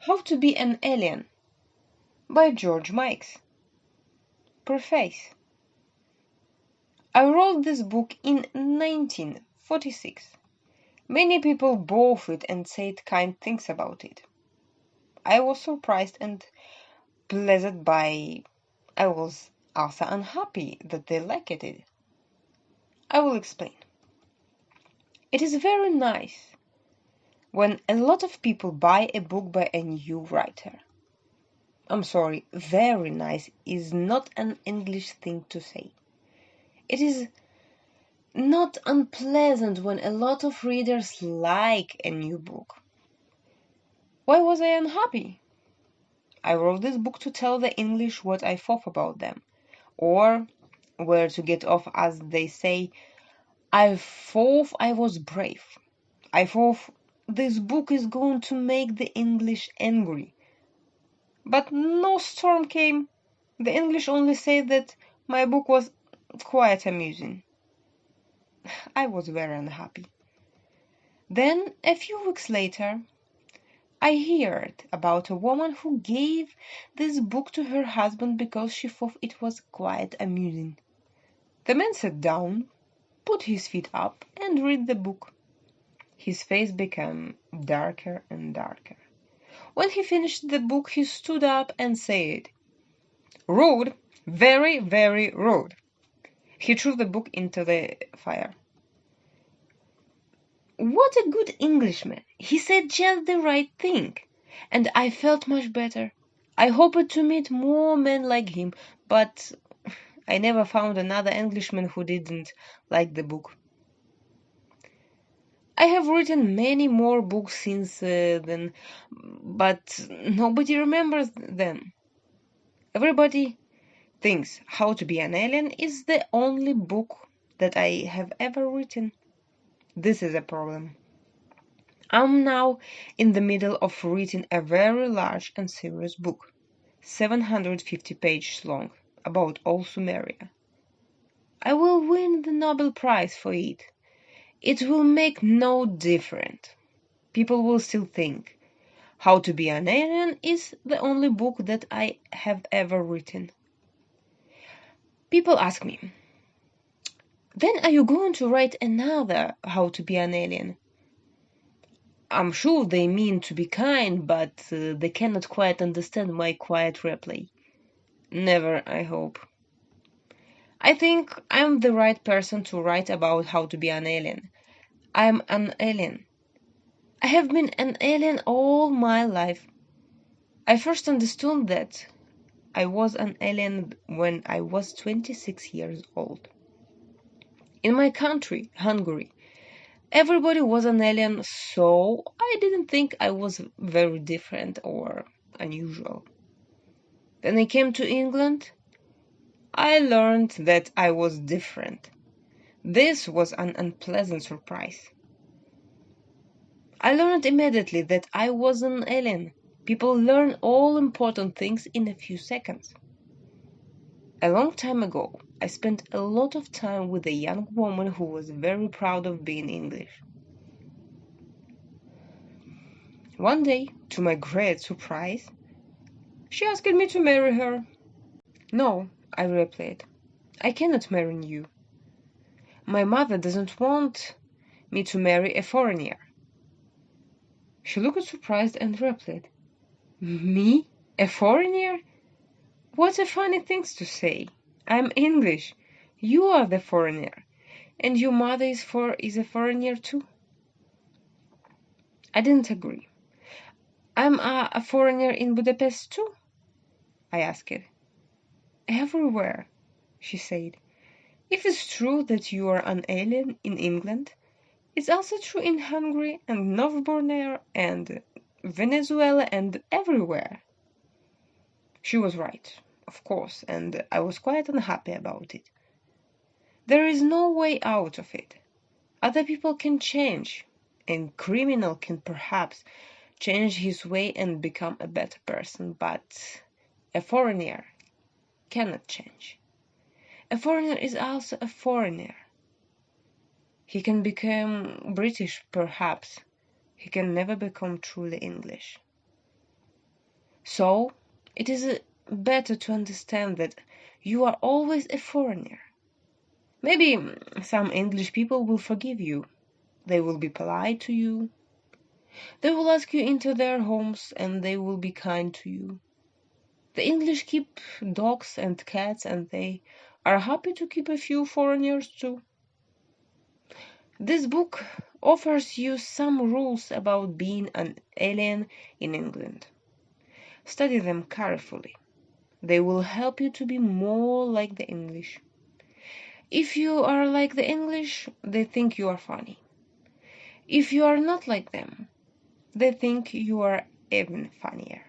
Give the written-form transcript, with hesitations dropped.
How to Be an Alien by George Mikes. Preface. I wrote this book in 1946. Many people bought it and said kind things about it. I was surprised and pleased by. I was also unhappy that they liked it. I will explain. It is very nice when a lot of people buy a book by a new writer. I'm sorry, very nice is not an English thing to say. It is not unpleasant when a lot of readers like a new book. Why was I unhappy? I wrote this book to tell the English what I thought about them, or where to get off, as they say. I thought I was brave. I thought this book is going to make the English angry. But no storm came. The English only said that my book was quite amusing. I was very unhappy. Then, a few weeks later, I heard about a woman who gave this book to her husband because she thought it was quite amusing. The man sat down, put his feet up, and read the book. His face became darker and darker. When he finished the book, he stood up and said, "Rude, very, very rude." He threw the book into the fire. What a good Englishman! He said just the right thing, and I felt much better. I hoped to meet more men like him, but I never found another Englishman who didn't like the book. I have written many more books since then, but nobody remembers them. Everybody thinks How to Be an Alien is the only book that I have ever written. This is a problem. I'm now in the middle of writing a very large and serious book, 750 pages long, about all Sumeria. I will win the Nobel Prize for it. It will make no difference. People will still think How to Be an Alien is the only book that I have ever written. People ask me, then are you going to write another How to Be an Alien? I'm sure they mean to be kind, but they cannot quite understand my quiet reply. Never, I hope. I think I'm the right person to write about How to Be an Alien. I'm an alien. I have been an alien all my life. I first understood that I was an alien when I was 26 years old. In my country, Hungary, everybody was an alien, so I didn't think I was very different or unusual. Then I came to England. I learned that I was different. This was an unpleasant surprise. I learned immediately that I was an alien. People learn all important things in a few seconds. A long time ago, I spent a lot of time with a young woman who was very proud of being English. One day, to my great surprise, she asked me to marry her. "No," I replied, "I cannot marry you. My mother doesn't want me to marry a foreigner." She looked surprised and replied, "Me? A foreigner? What a funny thing to say. I'm English. You are the foreigner. And your mother is a foreigner too." I didn't agree. "I'm a foreigner in Budapest too?" I asked. "Everywhere," she said. "If it's true that you are an alien in England, it's also true in Hungary and North Borneo and Venezuela and everywhere." She was right, of course, and I was quite unhappy about it. There is no way out of it. Other people can change, and criminal can perhaps change his way and become a better person, but a foreigner cannot change. A foreigner is also a foreigner. He can become British, perhaps. He can never become truly English. So, it is better to understand that you are always a foreigner. Maybe some English people will forgive you. They will be polite to you. They will ask you into their homes and they will be kind to you. The English keep dogs and cats and they are happy to keep a few foreigners too. This book offers you some rules about being an alien in England. Study them carefully. They will help you to be more like the English. If you are like the English, they think you are funny. If you are not like them, they think you are even funnier.